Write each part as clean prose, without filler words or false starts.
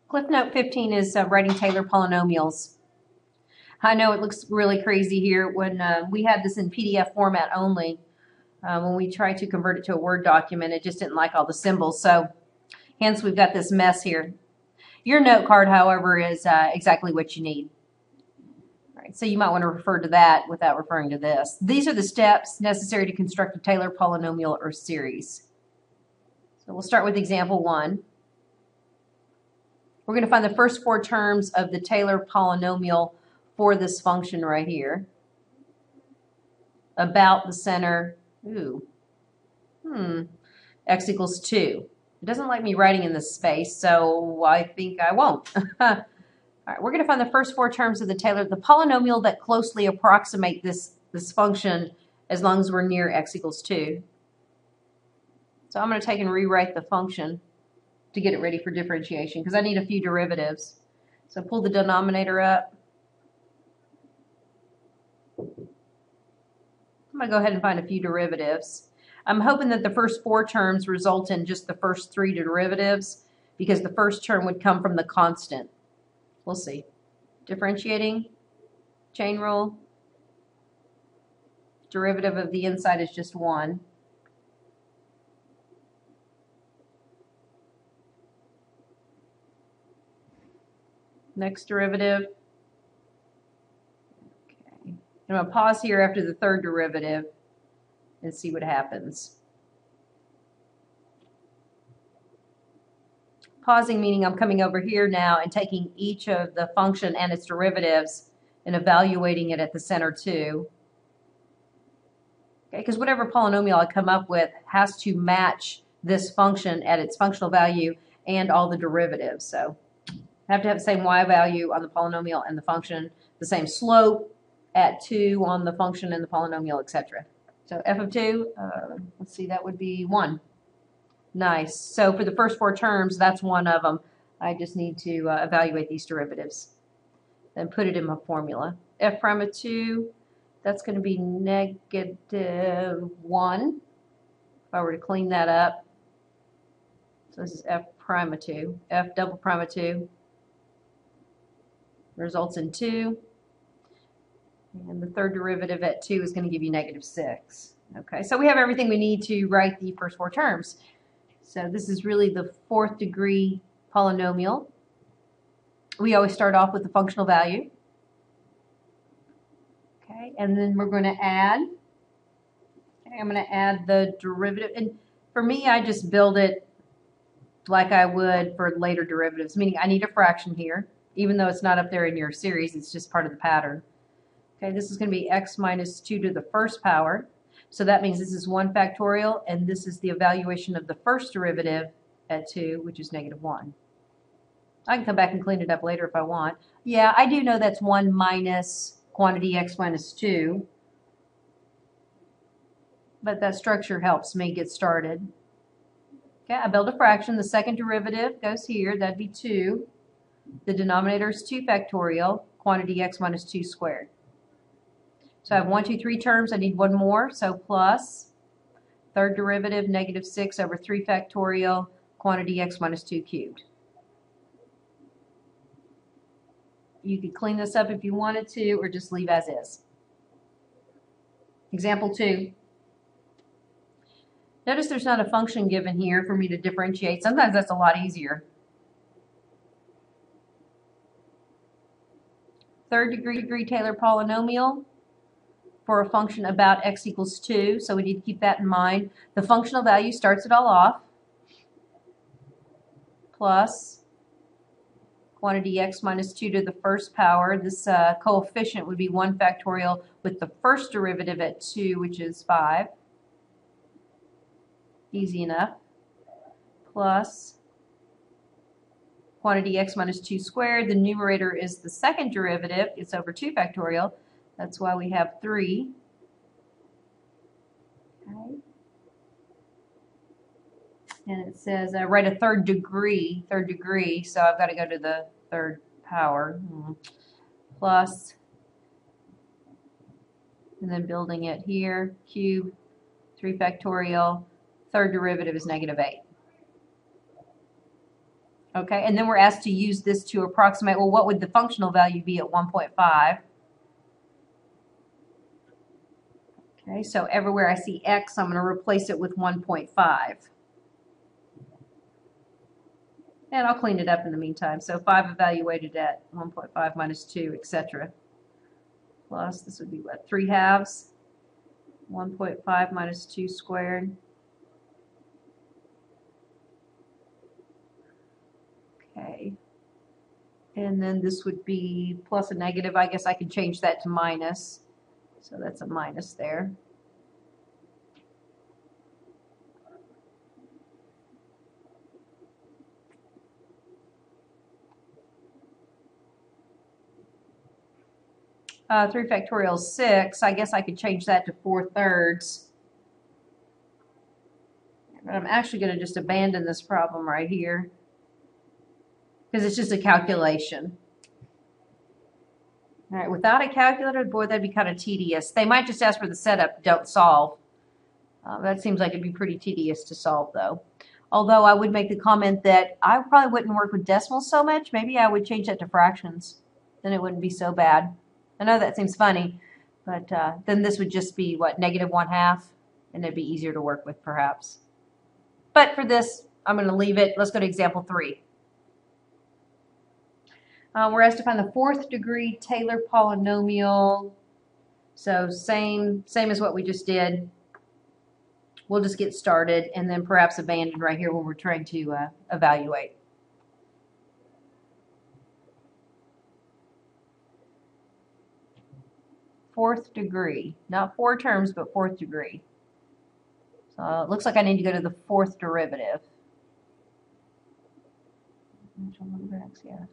Cliff Note 15 is writing Taylor polynomials. I know it looks really crazy here when we had this in PDF format only. When we tried to convert it to a Word document, it just didn't like all the symbols. So hence we've got this mess here. Your note card, however, is exactly what you need. All right, so you might want to refer to that without referring to this. These are the steps necessary to construct a Taylor polynomial or series. So we'll start with example 1. We're going to find the first 4 terms of the Taylor polynomial for this function right here. About the center, x equals 2. It doesn't like me writing in this space, so I think I won't. All right, we're going to find the first 4 terms of the Taylor, the polynomial that closely approximate this function as long as we're near x equals 2. So I'm going to take and rewrite the function to get it ready for differentiation because I need a few derivatives. So pull the denominator up. I'm going to go ahead and find a few derivatives. I'm hoping that the first 4 terms result in just the first 3 derivatives because the first term would come from the constant. We'll see. Differentiating, chain rule, derivative of the inside is just 1. Next derivative. Okay. I'm going to pause here after the third derivative and see what happens. Pausing meaning I'm coming over here now and taking each of the function and its derivatives and evaluating it at the center too. Okay, because whatever polynomial I come up with has to match this function at its functional value and all the derivatives. So I have to have the same y value on the polynomial and the function, the same slope at 2 on the function and the polynomial, etc. So f of 2, let's see, that would be 1. Nice. So for the first 4 terms, that's one of them. I just need to evaluate these derivatives and put it in my formula. F prime of 2, that's going to be negative 1. If I were to clean that up. So this is f prime of 2. F double prime of 2 results in 2. And the third derivative at 2 is going to give you negative 6. Okay, so we have everything we need to write the first 4 terms. So this is really the 4th degree polynomial. We always start off with the functional value. Okay, and then we're going to add. Okay, I'm going to add the derivative. And for me, I just build it like I would for later derivatives, meaning I need a fraction here. Even though it's not up there in your series, it's just part of the pattern. Okay, this is going to be x minus 2 to the first power. So that means this is 1 factorial, and this is the evaluation of the first derivative at 2, which is negative 1. I can come back and clean it up later if I want. Yeah, I do know that's 1 minus quantity x minus 2. But that structure helps me get started. Okay, I build a fraction. The second derivative goes here. That'd be 2. The denominator is 2 factorial, quantity x minus 2 squared. So I have 1, 2, 3 terms. I need one more. So plus third derivative, negative 6 over 3 factorial, quantity x minus 2 cubed. You could clean this up if you wanted to, or just leave as is. Example 2. Notice there's not a function given here for me to differentiate. Sometimes that's a lot easier. Third degree Taylor polynomial for a function about x equals 2, so we need to keep that in mind. The functional value starts it all off, plus quantity x minus 2 to the first power. This coefficient would be 1 factorial with the first derivative at 2, which is 5. Easy enough. Plus quantity x minus 2 squared. The numerator is the second derivative. It's over 2 factorial. That's why we have 3. Okay. And it says write a third degree, so I've got to go to the third power. Plus, and then building it here, cube, 3 factorial. Third derivative is negative 8. Okay, and then we're asked to use this to approximate, well, what would the functional value be at 1.5? Okay, so everywhere I see x, I'm going to replace it with 1.5. And I'll clean it up in the meantime. So 5 evaluated at 1.5 minus 2, etc. Plus, this would be what, 3 halves? 1.5 minus 2 squared. Okay. And then this would be plus a negative. I guess I could change that to minus. So that's a minus there. Three factorial is 6. I guess I could change that to 4/3. But I'm actually going to just abandon this problem right here because it's just a calculation. All right, without a calculator, boy, that'd be kind of tedious. They might just ask for the setup, don't solve. That seems like it'd be pretty tedious to solve, though. Although I would make the comment that I probably wouldn't work with decimals so much. Maybe I would change that to fractions. Then it wouldn't be so bad. I know that seems funny, but then this would just be, what, -1/2? And it'd be easier to work with, perhaps. But for this, I'm going to leave it. Let's go to example 3. We're asked to find the 4th degree Taylor polynomial. So same as what we just did. We'll just get started and then perhaps abandon right here when we're trying to evaluate. Fourth degree, not 4 terms, but 4th degree. So it looks like I need to go to the 4th derivative. Yeah.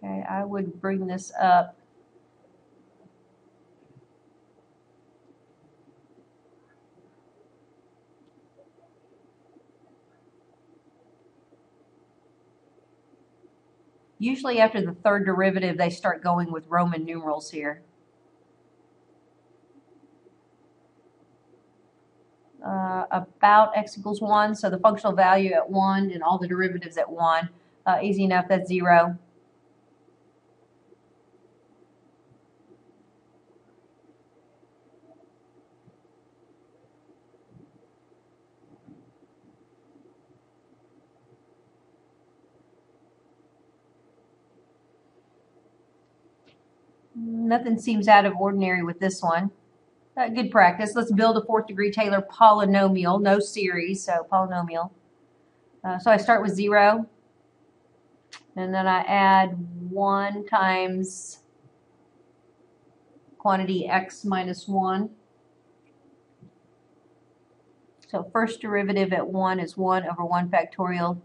Okay, I would bring this up. Usually after the 3rd derivative, they start going with Roman numerals here. About x equals 1, so the functional value at 1 and all the derivatives at 1. Easy enough, that's 0. Nothing seems out of ordinary with this one. Good practice. Let's build a 4th degree Taylor polynomial, no series, so polynomial. So I start with 0, and then I add 1 times quantity x minus 1. So first derivative at 1 is 1 over 1 factorial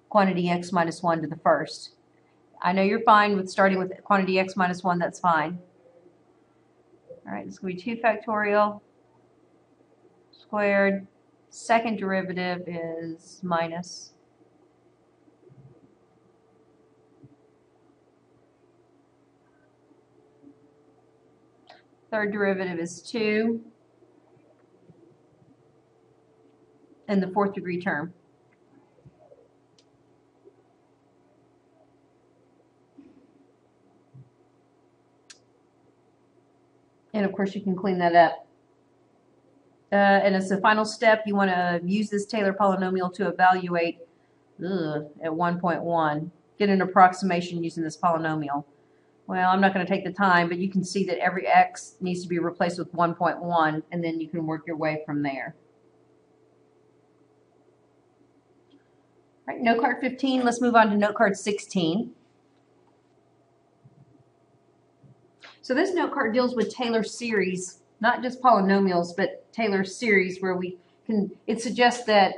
quantity x minus 1 to the first. I know you're fine with starting with quantity x minus 1, that's fine. All right, this is going to be 2 factorial squared. Second derivative is minus. Third derivative is 2. And the 4th degree term. And of course you can clean that up. And as the final step, you want to use this Taylor polynomial to evaluate at 1.1. Get an approximation using this polynomial. Well, I'm not going to take the time, but you can see that every x needs to be replaced with 1.1, and then you can work your way from there. All right, note card 15. Let's move on to note card 16. So this note card deals with Taylor series, not just polynomials, but Taylor series, where we can. It suggests that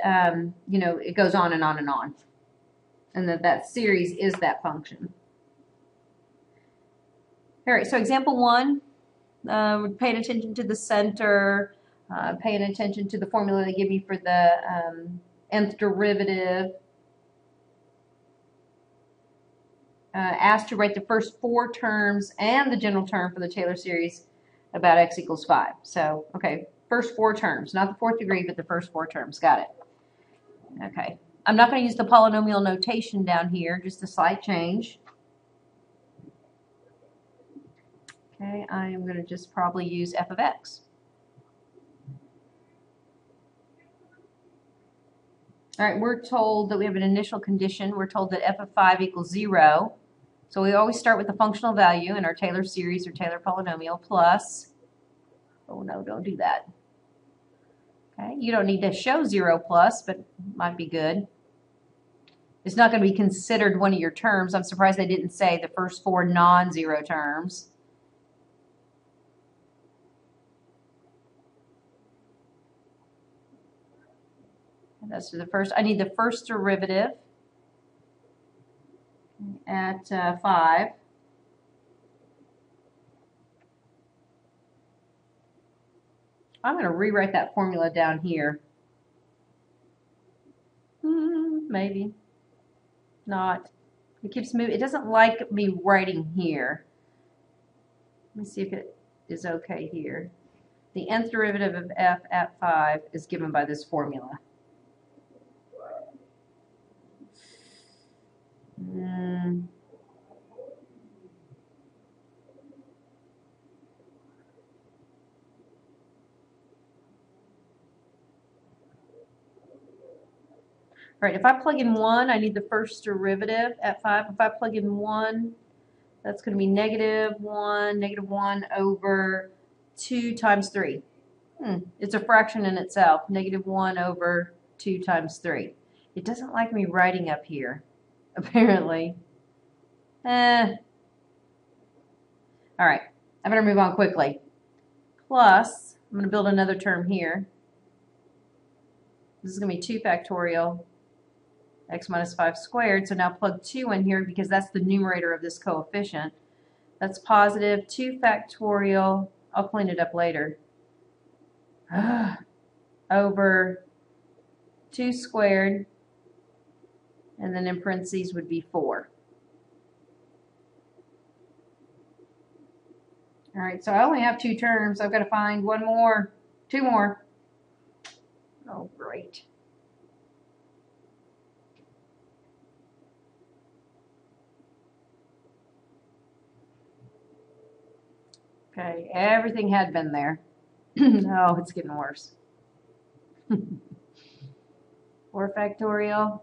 it goes on and on and on, and that series is that function. All right. So example 1, we're paying attention to the center, paying attention to the formula they give you for the nth derivative. Asked to write the first 4 terms and the general term for the Taylor series about x equals 5. So, okay, first 4 terms, not the fourth degree, but the first 4 terms. Got it. Okay. I'm not going to use the polynomial notation down here, just a slight change. Okay, I am going to just probably use f of x. All right, we're told that we have an initial condition. We're told that f of 5 equals 0. So we always start with the functional value in our Taylor series or Taylor polynomial plus, oh no, don't do that. Okay, you don't need to show 0 plus, but might be good. It's not going to be considered one of your terms. I'm surprised they didn't say the first 4 non-zero terms. And that's the first. I need the first derivative at 5. I'm going to rewrite that formula down here. Maybe not. It keeps moving. It doesn't like me writing here. Let me see if it is okay here. The nth derivative of f at 5 is given by this formula. Right, if I plug in 1, I need the first derivative at 5. If I plug in 1, that's going to be negative 1 over 2 times 3. It's a fraction in itself, negative 1 over 2 times 3. It doesn't like me writing up here, apparently. All right, I better move on quickly. Plus, I'm going to build another term here. This is going to be 2 factorial x minus 5 squared. So now plug 2 in here because that's the numerator of this coefficient. That's positive 2 factorial, I'll clean it up later, over 2 squared, and then in parentheses would be 4. All right, so I only have 2 terms. I've got to find 2 more. Oh, great. Okay, everything had been there. Oh, it's getting worse. 4 factorial.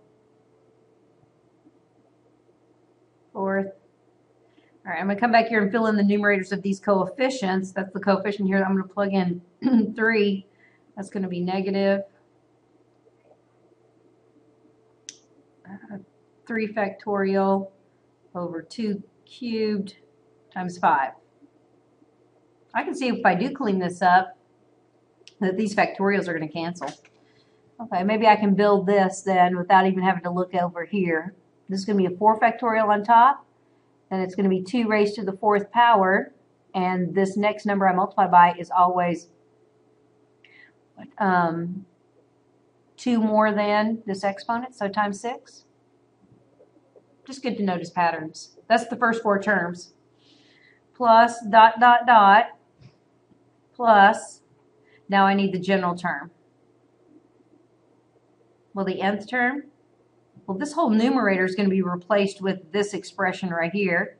4th. All right, I'm going to come back here and fill in the numerators of these coefficients. That's the coefficient here. I'm going to plug in 3. That's going to be negative 3 factorial over 2 cubed times 5. I can see if I do clean this up that these factorials are going to cancel. Okay, maybe I can build this then without even having to look over here. This is going to be a 4 factorial on top. Then it's going to be 2 raised to the 4th power. And this next number I multiply by is always 2 more than this exponent, so times 6. Just good to notice patterns. That's the first 4 terms. Plus dot, dot, dot. Plus, now I need the general term. Well, the nth term, well, this whole numerator is going to be replaced with this expression right here.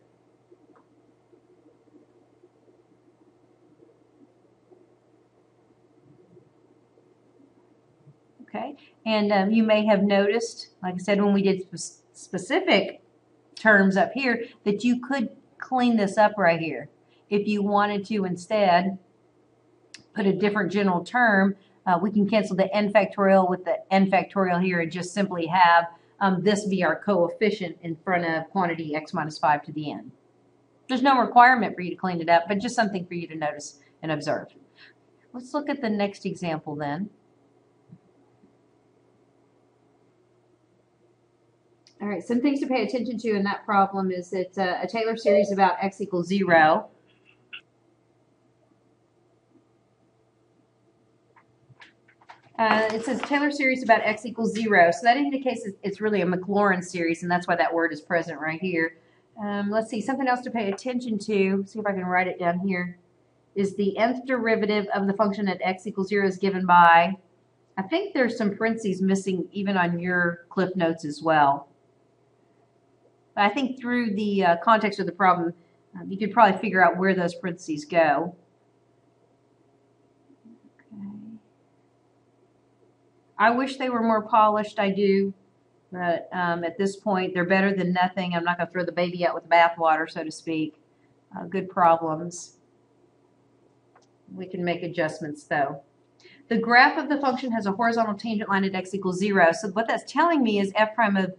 Okay, and you may have noticed, like I said, when we did specific terms up here, that you could clean this up right here. If you wanted to instead put a different general term, we can cancel the n factorial with the n factorial here and just simply have this be our coefficient in front of quantity x minus 5 to the n. There's no requirement for you to clean it up, but just something for you to notice and observe. Let's look at the next example then. All right, some things to pay attention to in that problem is that a Taylor series about x equals 0. It says Taylor series about x equals 0. So that indicates it's really a Maclaurin series, and that's why that word is present right here. Let's see, something else to pay attention to. See if I can write it down here. is the nth derivative of the function at x equals 0 is given by, I think there's some parentheses missing even on your cliff notes as well. But I think through the context of the problem, you could probably figure out where those parentheses go. Okay. I wish they were more polished, I do. But at this point, they're better than nothing. I'm not going to throw the baby out with the bathwater, so to speak. Good problems. We can make adjustments, though. The graph of the function has a horizontal tangent line at x equals 0. So what that's telling me is f prime of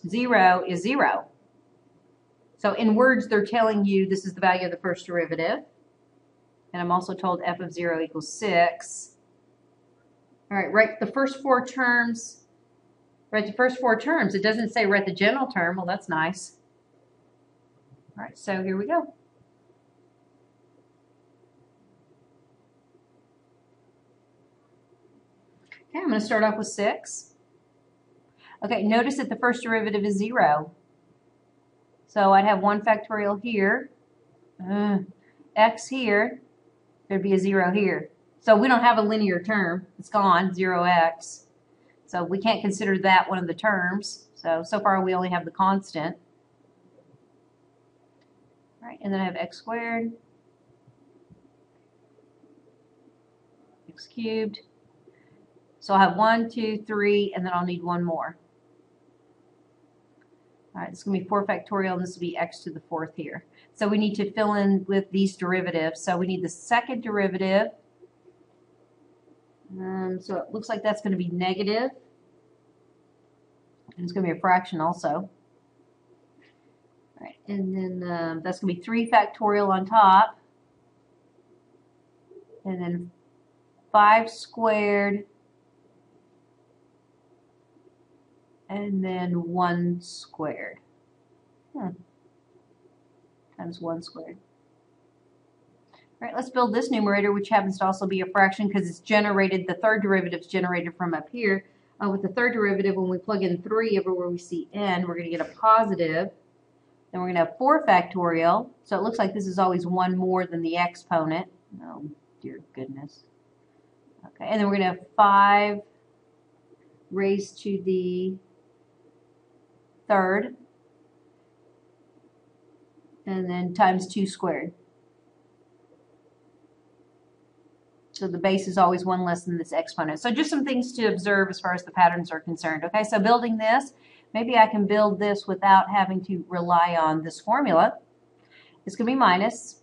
0 is 0. So in words, they're telling you this is the value of the first derivative. And I'm also told f of 0 equals 6. All right, write the first four terms. Write the first four terms. It doesn't say write the general term. Well, that's nice. All right, so here we go. Okay, I'm going to start off with 6. Okay, notice that the first derivative is 0. So I'd have 1 factorial here, x here, there'd be a 0 here. So we don't have a linear term. It's gone, 0x. So we can't consider that one of the terms. So far we only have the constant. All right, and then I have x squared, x cubed. So I'll have 1, 2, 3, and then I'll need one more. All right, this is going to be 4 factorial, and this will be x to the 4th here. So we need to fill in with these derivatives. So we need the second derivative. So it looks like that's going to be negative. And it's going to be a fraction also. All right, and then that's going to be 3 factorial on top. And then 5 squared. And then 1 squared. Times 1 squared. All right, let's build this numerator, which happens to also be a fraction because it's generated, the third derivative is generated from up here. With the third derivative, when we plug in 3 everywhere we see n, we're going to get a positive. Then we're going to have 4 factorial. So it looks like this is always 1 more than the exponent. Oh, dear goodness. Okay, and then we're going to have 5 raised to the third. And then times 2 squared. So the base is always 1 less than this exponent. So just some things to observe as far as the patterns are concerned. Okay, so building this, maybe I can build this without having to rely on this formula. It's going to be minus.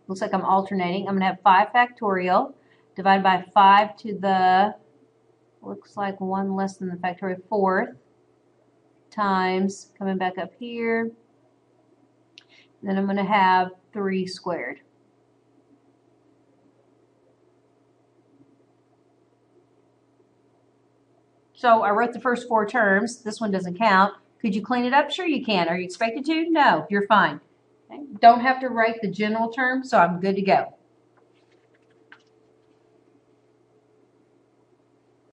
Looks like I'm alternating. I'm going to have 5 factorial divided by 5 to the, looks like 1 less than the factorial 4th, times, coming back up here, then I'm going to have 3 squared. So I wrote the first 4 terms. This one doesn't count. Could you clean it up? Sure you can. Are you expected to? No, you're fine. Okay. Don't have to write the general term, so I'm good to go.